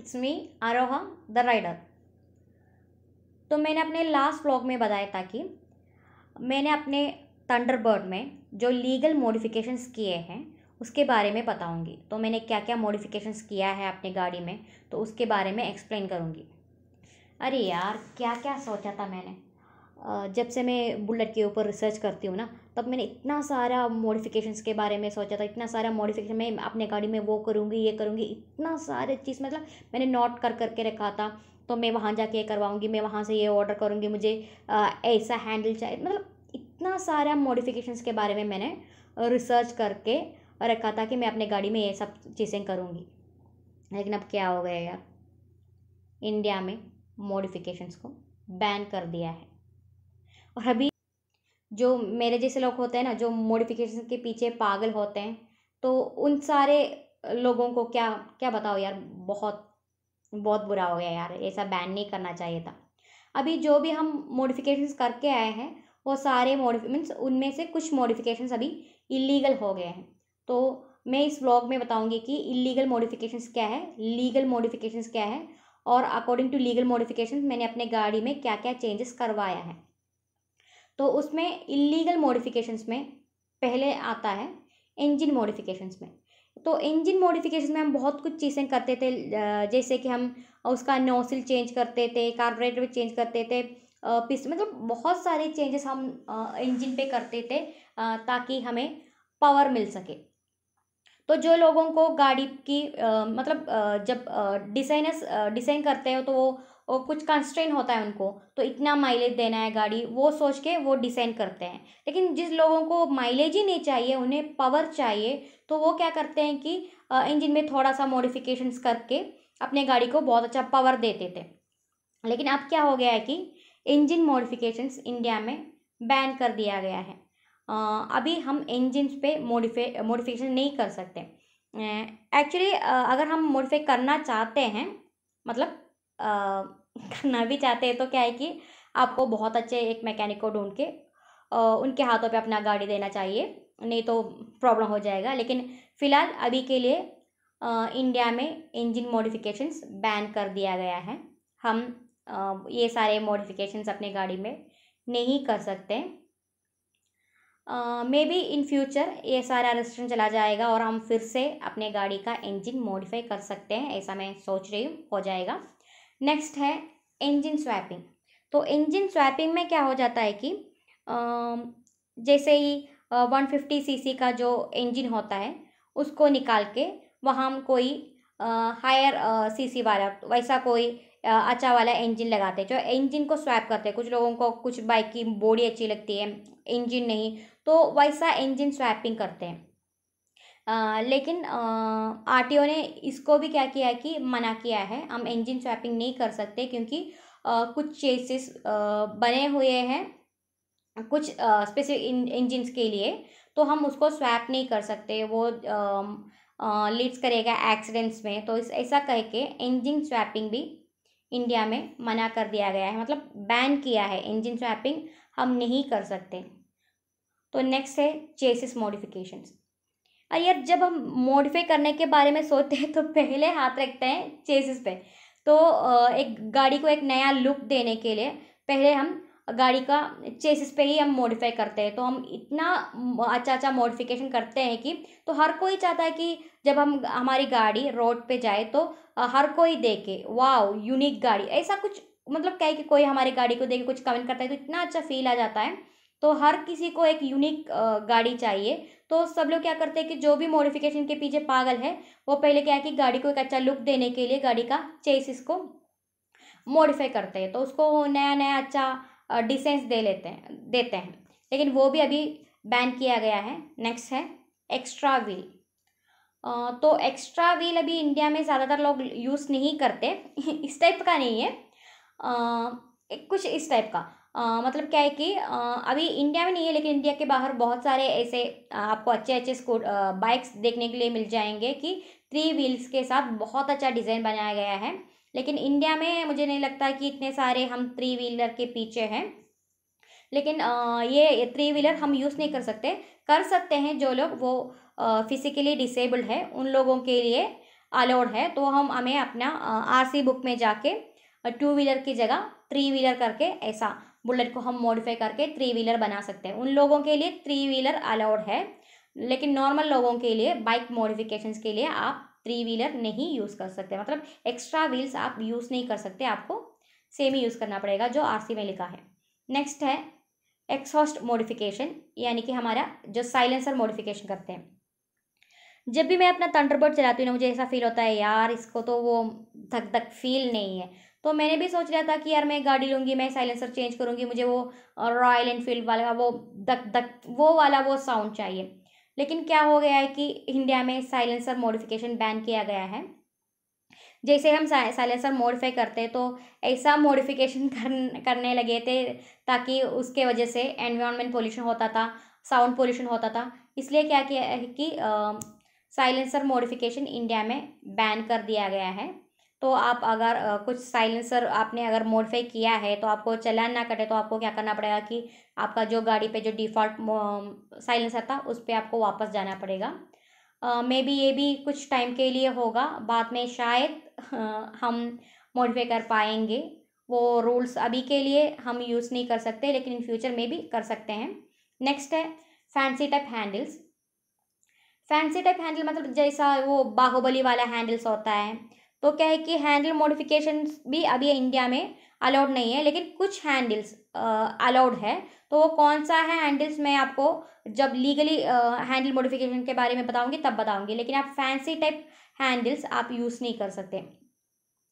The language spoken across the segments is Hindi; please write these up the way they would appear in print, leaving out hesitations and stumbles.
It's me Aroha the rider. तो मैंने अपने लास्ट व्लॉग में बताया था कि मैंने अपने थंडरबर्ड में जो लीगल मॉडिफिकेशंस किए हैं उसके बारे में बताऊंगी। तो मैंने क्या क्या मॉडिफिकेशंस किया है अपनी गाड़ी में, तो उसके बारे में एक्सप्लेन करूंगी। अरे यार, क्या क्या सोचा था मैंने। जब से मैं बुलेट के ऊपर रिसर्च करती हूँ ना, तब मैंने इतना सारा मॉडिफिकेशंस के बारे में सोचा था, इतना सारा मॉडिफिकेशन मैं अपने गाड़ी में वो करूँगी, ये करूँगी, इतना सारे चीज़ मतलब मैंने नोट कर करके रखा था। तो मैं वहाँ जाके ये करवाऊँगी, मैं वहाँ से ये ऑर्डर करूँगी, मुझे ऐसा हैंडल चाहिए, मतलब इतना सारा मॉडिफिकेशंस के बारे में मैंने रिसर्च करके रखा था कि मैं अपने गाड़ी में ये सब चीज़ें करूँगी। लेकिन अब क्या हो गया यार, इंडिया में मॉडिफिकेशंस को बैन कर दिया है। और अभी जो मेरे जैसे लोग होते हैं ना, जो मॉडिफिकेशन के पीछे पागल होते हैं, तो उन सारे लोगों को क्या क्या बताओ यार, बहुत बहुत बुरा हो गया यार, ऐसा बैन नहीं करना चाहिए था। अभी जो भी हम मॉडिफिकेशंस करके आए हैं वो सारे मीन्स उनमें से कुछ मॉडिफिकेशंस अभी इलीगल हो गए हैं। तो मैं इस व्लॉग में बताऊंगी कि इलीगल मॉडिफिकेशंस क्या है, लीगल मॉडिफिकेशंस क्या है, और अकॉर्डिंग टू लीगल मॉडिफिकेशंस मैंने अपने गाड़ी में क्या क्या चेंजेस करवाया है। तो उसमें इलीगल मॉडिफिकेशंस में पहले आता है इंजन मॉडिफिकेशंस में। तो इंजन मॉडिफिकेशन में हम बहुत कुछ चीज़ें करते थे, जैसे कि हम उसका नोसिल चेंज करते थे, कार्बोरेटर भी चेंज करते थे, मतलब बहुत सारे चेंजेस हम इंजन पे करते थे ताकि हमें पावर मिल सके। तो जो लोगों को गाड़ी की मतलब जब डिज़ाइनर्स डिज़ाइन करते हो तो वो कुछ कंस्ट्रेन होता है उनको, तो इतना माइलेज देना है गाड़ी, वो सोच के वो डिज़ाइन करते हैं। लेकिन जिस लोगों को माइलेज ही नहीं चाहिए, उन्हें पावर चाहिए, तो वो क्या करते हैं कि इंजन में थोड़ा सा मॉडिफिकेशंस करके अपने गाड़ी को बहुत अच्छा पावर देते थे। लेकिन अब क्या हो गया है कि इंजन मॉडिफिकेशंस इंडिया में बैन कर दिया गया है। अभी हम इंजन्स पे मॉडिफिकेशन नहीं कर सकते। एक्चुअली अगर हम मॉडिफाई करना चाहते हैं, मतलब करना भी चाहते हैं, तो क्या है कि आपको बहुत अच्छे एक मैकेनिक को ढूंढ के उनके हाथों पे अपना गाड़ी देना चाहिए, नहीं तो प्रॉब्लम हो जाएगा। लेकिन फ़िलहाल अभी के लिए इंडिया में इंजन मॉडिफिकेशंस बैन कर दिया गया है। हम ये सारे मॉडिफिकेशंस अपने गाड़ी में नहीं कर सकते। मे बी इन फ्यूचर ये सारा रेस्ट्रिक्शन चला जाएगा और हम फिर से अपने गाड़ी का इंजन मॉडिफाई कर सकते हैं, ऐसा मैं सोच रही हूँ, हो जाएगा। नेक्स्ट है इंजन स्वैपिंग। तो इंजन स्वैपिंग में क्या हो जाता है कि जैसे ही 150 cc का जो इंजन होता है उसको निकाल के वहाँ हम कोई हायर सीसी वाला वैसा कोई अच्छा वाला इंजन लगाते हैं, जो इंजन को स्वैप करते हैं। कुछ लोगों को कुछ बाइक की बॉडी अच्छी लगती है, इंजन नहीं, तो वैसा इंजन स्वैपिंग करते हैं। लेकिन आरटीओ ने इसको भी क्या किया है कि मना किया है, हम इंजन स्वैपिंग नहीं कर सकते, क्योंकि कुछ चेसिस बने हुए हैं कुछ स्पेसिफिक इंजन्स के लिए, तो हम उसको स्वैप नहीं कर सकते, वो लीड्स करेगा एक्सीडेंट्स में। तो ऐसा कह के इंजन स्वैपिंग भी इंडिया में मना कर दिया गया है, मतलब बैन किया है, इंजन स्वैपिंग हम नहीं कर सकते। तो नेक्स्ट है चेसिस मॉडिफिकेशंस। यार, जब हम मॉडिफाई करने के बारे में सोचते हैं तो पहले हाथ रखते हैं चेसिस पे। तो एक गाड़ी को एक नया लुक देने के लिए पहले हम गाड़ी का चेसिस पे ही हम मॉडिफाई करते हैं। तो हम इतना अच्छा अच्छा मॉडिफिकेशन करते हैं कि तो हर कोई चाहता है कि जब हम हमारी गाड़ी रोड पे जाए तो हर कोई देखे, वाओ यूनिक गाड़ी, ऐसा कुछ, मतलब क्या है कि कोई हमारी गाड़ी को देख के कुछ कमेंट करता है तो इतना अच्छा फील आ जाता है। तो हर किसी को एक यूनिक गाड़ी चाहिए। तो सब लोग क्या करते हैं कि जो भी मॉडिफिकेशन के पीछे पागल है, वो पहले क्या है कि गाड़ी को एक अच्छा लुक देने के लिए गाड़ी का चेसिस को मॉडिफाई करते हैं, तो उसको नया नया अच्छा डिसेंस देते हैं। लेकिन वो भी अभी बैन किया गया है। नेक्स्ट है एक्स्ट्रा व्हील। तो एक्स्ट्रा व्हील अभी इंडिया में ज़्यादातर लोग यूज़ नहीं करते इस टाइप का नहीं है, कुछ इस टाइप का। मतलब क्या है कि अभी इंडिया में नहीं है, लेकिन इंडिया के बाहर बहुत सारे ऐसे आपको अच्छे अच्छे बाइक्स देखने के लिए मिल जाएंगे कि 3 व्हील्स के साथ बहुत अच्छा डिज़ाइन बनाया गया है। लेकिन इंडिया में मुझे नहीं लगता कि इतने सारे हम 3 व्हीलर के पीछे हैं। लेकिन ये 3 व्हीलर हम यूज़ नहीं कर सकते हैं जो लोग वो फिजिकली डिसेबल्ड है, उन लोगों के लिए अलाउड है, तो हमें अपना आरसी बुक में जाके 2 व्हीलर की जगह 3 व्हीलर करके ऐसा बुलेट को हम मॉडिफाई करके 3 व्हीलर बना सकते हैं। उन लोगों के लिए 3 व्हीलर अलाउड है, लेकिन नॉर्मल लोगों के लिए बाइक मॉडिफिकेशंस के लिए आप 3 व्हीलर नहीं यूज़ कर सकते, मतलब एक्स्ट्रा व्हील्स आप यूज़ नहीं कर सकते, आपको सेम ही यूज़ करना पड़ेगा जो आरसी में लिखा है। नेक्स्ट है एक्सहॉस्ट मॉडिफिकेशन, यानी कि हमारा जो साइलेंसर मॉडिफिकेशन करते हैं। जब भी मैं अपना थंडरबर्ड चलाती हूँ ना, मुझे ऐसा फील होता है यार इसको तो वो धक धक फील नहीं है। तो मैंने भी सोच लिया था कि यार मैं गाड़ी लूँगी, मैं साइलेंसर चेंज करूँगी, मुझे वो रॉयल एनफील्ड वाला वो धक धक वो वाला वो साउंड चाहिए। लेकिन क्या हो गया है कि इंडिया में साइलेंसर मॉडिफिकेशन बैन किया गया है। जैसे हम साइलेंसर मॉडिफाई करते तो ऐसा मॉडिफिकेशन करने लगे थे ताकि उसके वजह से एनवायरनमेंट पोल्यूशन होता था, साउंड पोल्यूशन होता था। इसलिए क्या किया है कि साइलेंसर मॉडिफिकेशन इंडिया में बैन कर दिया गया है। तो आप अगर कुछ साइलेंसर आपने अगर मॉडिफाई किया है तो आपको चालान ना कटे तो आपको क्या करना पड़ेगा कि आपका जो गाड़ी पे जो डिफ़ॉल्ट साइलेंसर था उस पर आपको वापस जाना पड़ेगा। मे बी ये भी कुछ टाइम के लिए होगा, बाद में शायद हम मॉडिफाई कर पाएंगे। वो रूल्स अभी के लिए हम यूज़ नहीं कर सकते, लेकिन इन फ्यूचर में भी कर सकते हैं। नेक्स्ट है fancy type handles. Fancy type handle मतलब जैसा वो बाहुबली वाला हैंडल्स होता है। तो क्या है कि हैंडल मॉडिफिकेशन भी अभी इंडिया में अलाउड नहीं है, लेकिन कुछ हैंडल्स अलाउड है। तो वो कौन सा है हैंडल्स मैं आपको जब लीगली हैंडल मॉडिफिकेशन के बारे में बताऊंगी तब बताऊंगी, लेकिन आप फैंसी टाइप हैंडल्स आप यूज़ नहीं कर सकते।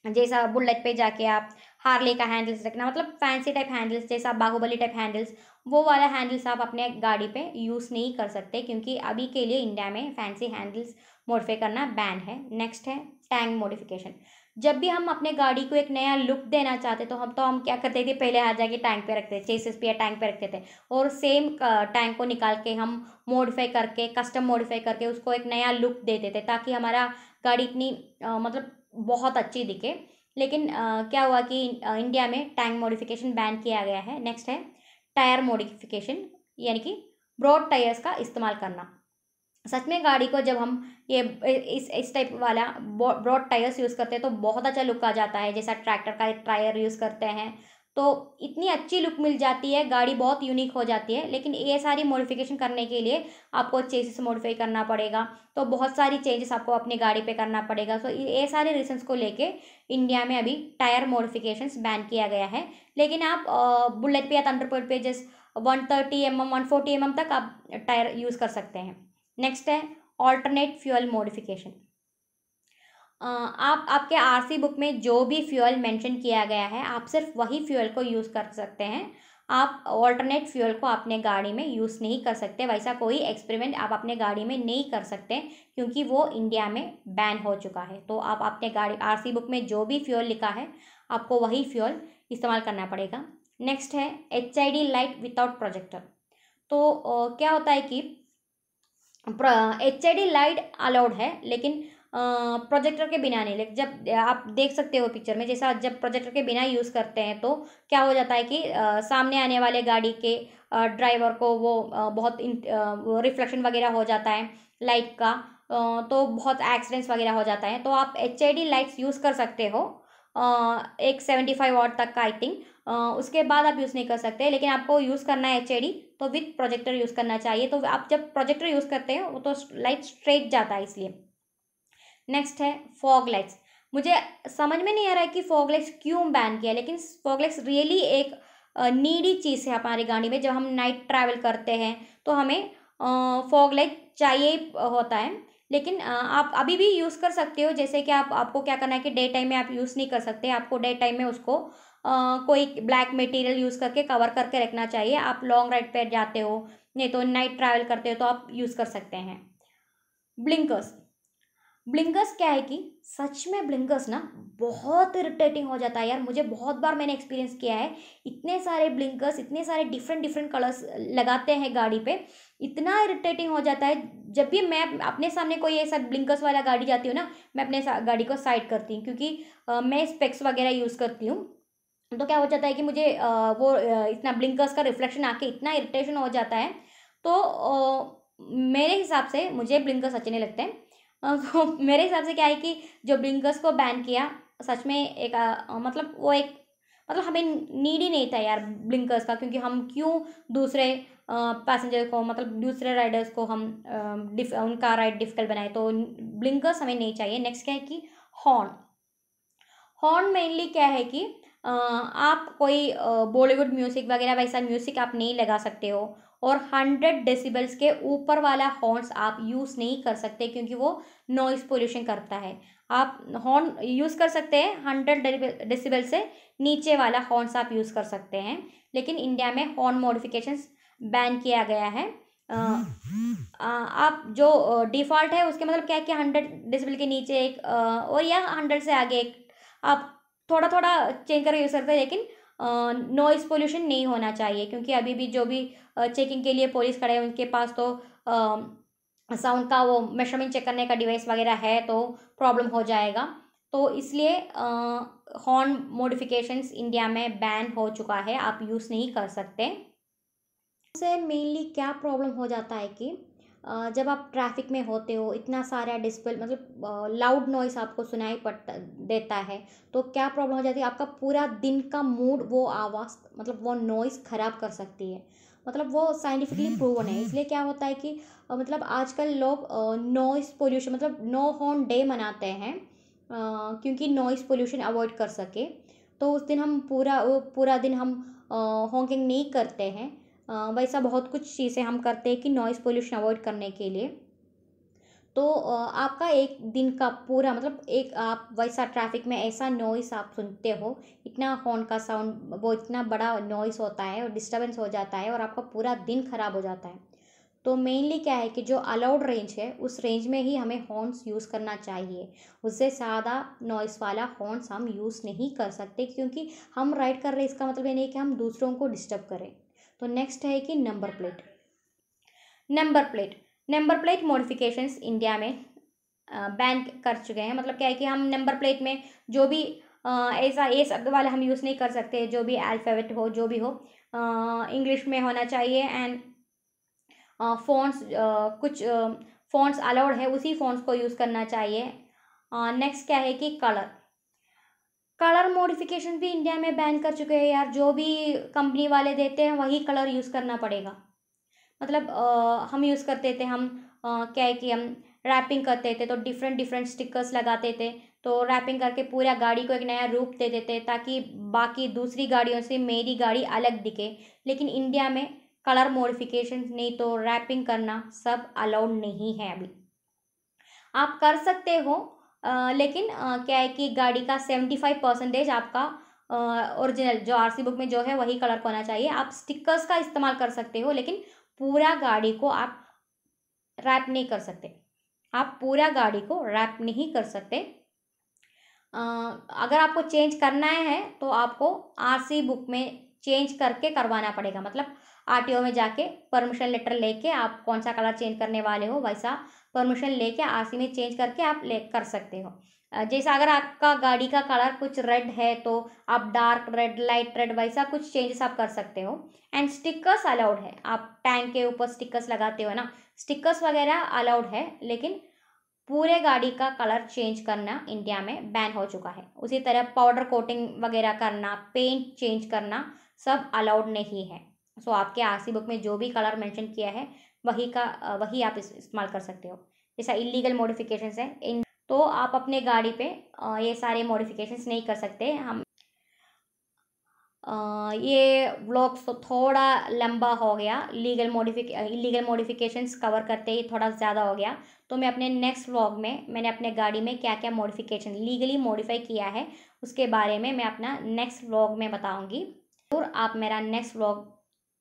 जैसा बुलेट पे जाके आप हार्ले का हैंडल्स रखना, मतलब फैंसी टाइप हैंडल्स जैसा बाहुबली टाइप हैंडल्स, वो वाला हैंडल्स आप अपने गाड़ी पे यूज़ नहीं कर सकते, क्योंकि अभी के लिए इंडिया में फैंसी हैंडल्स मॉडिफाई करना बैन है। नेक्स्ट है टैंक मॉडिफिकेशन। जब भी हम अपने गाड़ी को एक नया लुक देना चाहते तो हम क्या करते थे, पहले आ जाके टैंक पे रखते थे, चेसिस पे या टैंक पे रखते थे, और सेम टैंक को निकाल के हम मॉडिफाई करके कस्टम मॉडिफाई करके उसको एक नया लुक देते थे ताकि हमारा गाड़ी इतनी मतलब बहुत अच्छी दिखे। लेकिन क्या हुआ कि इंडिया में टैंक मॉडिफिकेशन बैन किया गया है। नेक्स्ट है टायर मॉडिफिकेशन, यानी कि ब्रॉड टायर्स का इस्तेमाल करना। सच में गाड़ी को जब हम ये इस टाइप वाला ब्रॉड टायर्स यूज़ करते हैं तो बहुत अच्छा लुक आ जाता है। जैसा ट्रैक्टर का टायर यूज़ करते हैं तो इतनी अच्छी लुक मिल जाती है, गाड़ी बहुत यूनिक हो जाती है। लेकिन ये सारी मॉडिफिकेशन करने के लिए आपको चेसिस मॉडिफाई करना पड़ेगा, तो बहुत सारी चेंजेस आपको अपनी गाड़ी पे करना पड़ेगा। तो ये सारे रीजंस को लेके इंडिया में अभी टायर मॉडिफिकेशंस बैन किया गया है। लेकिन आप बुलेट पे या थंडरबर्ड पे जस्ट 130 mm 140 mm तक आप टायर यूज़ कर सकते हैं। नेक्स्ट है ऑल्टरनेट फ्यूल मॉडिफिकेशन। आप आपके आरसी बुक में जो भी फ्यूल मेंशन किया गया है आप सिर्फ वही फ्यूल को यूज़ कर सकते हैं। आप ऑल्टरनेट फ्यूल को अपने गाड़ी में यूज़ नहीं कर सकते, वैसा कोई एक्सपेरिमेंट आप अपने गाड़ी में नहीं कर सकते, क्योंकि वो इंडिया में बैन हो चुका है। तो आप अपने गाड़ी आरसी बुक में जो भी फ्यूल लिखा है आपको वही फ्यूल इस्तेमाल करना पड़ेगा। नेक्स्ट है HID लाइट विदाउट प्रोजेक्टर। तो क्या होता है कि HID लाइट अलाउड है, लेकिन प्रोजेक्टर के बिना नहीं। लेकिन जब आप देख सकते हो पिक्चर में, जैसा जब प्रोजेक्टर के बिना यूज़ करते हैं तो क्या हो जाता है कि सामने आने वाले गाड़ी के ड्राइवर को वो बहुत रिफ्लेक्शन वगैरह हो जाता है लाइट का, तो बहुत एक्सीडेंट्स वगैरह हो जाता है। तो आप HID लाइट्स यूज़ कर सकते हो एक 75 वाट तक का आई थिंक, उसके बाद आप यूज़ नहीं कर सकते। लेकिन आपको यूज़ करना है HID तो विथ प्रोजेक्टर यूज़ करना चाहिए। तो आप जब प्रोजेक्टर यूज़ करते हैं वो तो लाइट स्ट्रेट जाता है इसलिए। नेक्स्ट है फॉग लाइट्स। मुझे समझ में नहीं आ रहा है कि फॉग लाइट्स क्यों बैन किया, लेकिन फॉग लाइट्स रियली एक नीडी चीज़ है हमारी गाड़ी में। जब हम नाइट ट्रैवल करते हैं तो हमें फॉग लाइट चाहिए होता है। लेकिन आप अभी भी यूज़ कर सकते हो, जैसे कि आपको क्या करना है कि डे टाइम में आप यूज़ नहीं कर सकते, आपको डे टाइम में उसको कोई ब्लैक मटेरियल यूज़ करके कवर करके रखना चाहिए। आप लॉन्ग राइड पर जाते हो, नहीं तो नाइट ट्रैवल करते हो तो आप यूज़ कर सकते हैं। ब्लिंकर्स। ब्लिंकर्स क्या है कि सच में ब्लिंकर्स ना बहुत इरिटेटिंग हो जाता है यार। मुझे बहुत बार मैंने एक्सपीरियंस किया है, इतने सारे ब्लिंकर्स इतने सारे डिफरेंट डिफरेंट कलर्स लगाते हैं गाड़ी पे, इतना इरिटेटिंग हो जाता है। जब भी मैं अपने सामने कोई ऐसा ब्लिंकर्स वाला गाड़ी जाती हूँ ना, मैं अपने गाड़ी को साइड करती हूँ, क्योंकि मैं स्पेक्स वगैरह यूज़ करती हूँ। तो क्या हो जाता है कि मुझे इतना ब्लिंकर्स का रिफ्लेक्शन आके इतना इरिटेशन हो जाता है। तो मेरे हिसाब से मुझे ब्लिंकर्स अच्छे नहीं लगते हैं। तो मेरे हिसाब से क्या है कि जो ब्लिंकर्स को बैन किया, सच में एक मतलब वो एक, मतलब हमें नीड ही नहीं था यार ब्लिंकर्स का, क्योंकि हम क्यों दूसरे पैसेंजर को, मतलब दूसरे राइडर्स को हम उनका राइड डिफिकल्ट बनाए। तो ब्लिंकर्स हमें नहीं चाहिए। नेक्स्ट क्या है कि हॉर्न। हॉर्न मेनली क्या है कि आप कोई बॉलीवुड म्यूज़िक वगैरह वैसा म्यूज़िक आप नहीं लगा सकते हो, और 100 डेसिबल्स के ऊपर वाला हॉर्न्स आप यूज़ नहीं कर सकते, क्योंकि वो नॉइज़ पोल्यूशन करता है। आप हॉर्न यूज़ कर सकते हैं 100 डेसिबल से नीचे वाला हॉर्न्स आप यूज़ कर सकते हैं, लेकिन इंडिया में हॉर्न मॉडिफिकेशंस बैन किया गया है। आप जो डिफ़ॉल्ट है उसके मतलब क्या है कि 100 डेसिबल के नीचे एक और या 100 से आगे एक आप थोड़ा थोड़ा चेंज करके यूज़ करते हैं, लेकिन नॉइज़ पोल्यूशन नहीं होना चाहिए, क्योंकि अभी भी जो भी चेकिंग के लिए पुलिस खड़े हैं उनके पास तो साउंड का वो मेजरमेंट चेक करने का डिवाइस वगैरह है, तो प्रॉब्लम हो जाएगा। तो इसलिए हॉर्न मॉडिफिकेशंस इंडिया में बैन हो चुका है, आप यूज़ नहीं कर सकते। से मेनली क्या प्रॉब्लम हो जाता है कि जब आप ट्रैफिक में होते हो, इतना सारा डिस्प्ले मतलब लाउड नॉइस आपको सुनाई पड़ता देता है, तो क्या प्रॉब्लम हो जाती है, आपका पूरा दिन का मूड वो आवाज़ मतलब वो नॉइस ख़राब कर सकती है। मतलब वो साइंटिफिकली प्रूवन है। इसलिए क्या होता है कि मतलब आजकल लोग नॉइस पोल्यूशन मतलब नो हॉर्न डे मनाते हैं, क्योंकि नॉइस पोल्यूशन अवॉइड कर सके। तो उस दिन हम पूरा दिन हम हॉकिंग नहीं करते हैं। वैसा बहुत कुछ चीज़ें हम करते हैं कि नॉइज़ पोल्यूशन अवॉइड करने के लिए। तो आपका एक दिन का पूरा मतलब एक आप वैसा ट्रैफिक में ऐसा नॉइज़ आप सुनते हो, इतना हॉर्न का साउंड वो इतना बड़ा नॉइज़ होता है और डिस्टर्बेंस हो जाता है और आपका पूरा दिन खराब हो जाता है। तो मेनली क्या है कि जो अलाउड रेंज है उस रेंज में ही हमें हॉर्न्स यूज़ करना चाहिए। उससे ज़्यादा नॉइस वाला हॉर्न्स हम यूज़ नहीं कर सकते, क्योंकि हम राइड कर रहे हैं इसका मतलब ये नहीं कि हम दूसरों को डिस्टर्ब करें। तो नेक्स्ट है कि number plate. Number plate modifications India में बैन कर चुके हैं। मतलब क्या है कि हम नंबर प्लेट में जो भी ऐसा ए शब्द वाला हम यूज़ नहीं कर सकते, जो भी अल्फ़ाबेट हो जो भी हो इंग्लिश में होना चाहिए। एंड फ़ॉन्ट्स कुछ फ़ॉन्ट्स अलाउड है उसी फ़ॉन्ट्स को यूज़ करना चाहिए। नेक्स्ट क्या है कि कलर मॉडिफिकेशन भी इंडिया में बैन कर चुके हैं यार। जो भी कंपनी वाले देते हैं वही कलर यूज़ करना पड़ेगा। मतलब हम यूज़ करते थे, हम क्या है कि हम रैपिंग करते थे तो डिफरेंट डिफरेंट स्टिकर्स लगाते थे, तो रैपिंग करके पूरा गाड़ी को एक नया रूप दे देते ताकि बाकी दूसरी गाड़ियों से मेरी गाड़ी अलग दिखे। लेकिन इंडिया में कलर मॉडिफिकेशन नहीं तो रैपिंग करना सब अलाउड नहीं है अभी। आप कर सकते हो, लेकिन क्या है कि गाड़ी का 75% आपका ओरिजिनल जो आरसी बुक में जो है वही कलर का होना चाहिए। आप स्टिकर्स का इस्तेमाल कर सकते हो, लेकिन पूरा गाड़ी को आप रैप नहीं कर सकते। आप पूरा गाड़ी को रैप नहीं कर सकते। अगर आपको चेंज करना है तो आपको आरसी बुक में चेंज करके करवाना पड़ेगा। मतलब आरटीओ में जाके परमिशन लेटर लेके आप कौन सा कलर चेंज करने वाले हो वैसा परमिशन लेके आरसी में चेंज करके आप ले कर सकते हो। जैसा अगर आपका गाड़ी का कलर कुछ रेड है तो आप डार्क रेड, लाइट रेड वैसा कुछ चेंजेस आप कर सकते हो। एंड स्टिकर्स अलाउड है, आप टैंक के ऊपर स्टिकर्स लगाते हो ना, स्टिकर्स वगैरह अलाउड है, लेकिन पूरे गाड़ी का कलर चेंज करना इंडिया में बैन हो चुका है। उसी तरह पाउडर कोटिंग वगैरह करना, पेंट चेंज करना सब अलाउड नहीं है। सो आपके आरसी बुक में जो भी कलर मेंशन किया है वही आप इस्तेमाल कर सकते हो। जैसा इलीगल मॉडिफिकेशंस है इन, तो आप अपने गाड़ी पे ये सारे मॉडिफिकेशंस नहीं कर सकते। हम ये व्लॉग तो थोड़ा लंबा हो गया, इलीगल मॉडिफिकेशंस कवर करते ही थोड़ा ज़्यादा हो गया। तो मैं अपने नेक्स्ट व्लॉग में मैंने अपने गाड़ी में क्या क्या मॉडिफिकेशन लीगली मॉडिफाई किया है उसके बारे में मैं अपना नेक्स्ट व्लॉग में बताऊंगी। और आप मेरा नेक्स्ट व्लॉग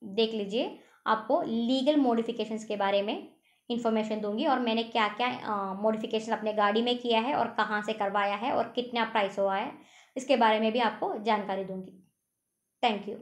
देख लीजिए, आपको लीगल मॉडिफिकेशंस के बारे में इंफॉर्मेशन दूंगी और मैंने क्या क्या मॉडिफिकेशन अपने गाड़ी में किया है और कहाँ से करवाया है और कितना प्राइस हुआ है, इसके बारे में भी आपको जानकारी दूंगी। Thank you.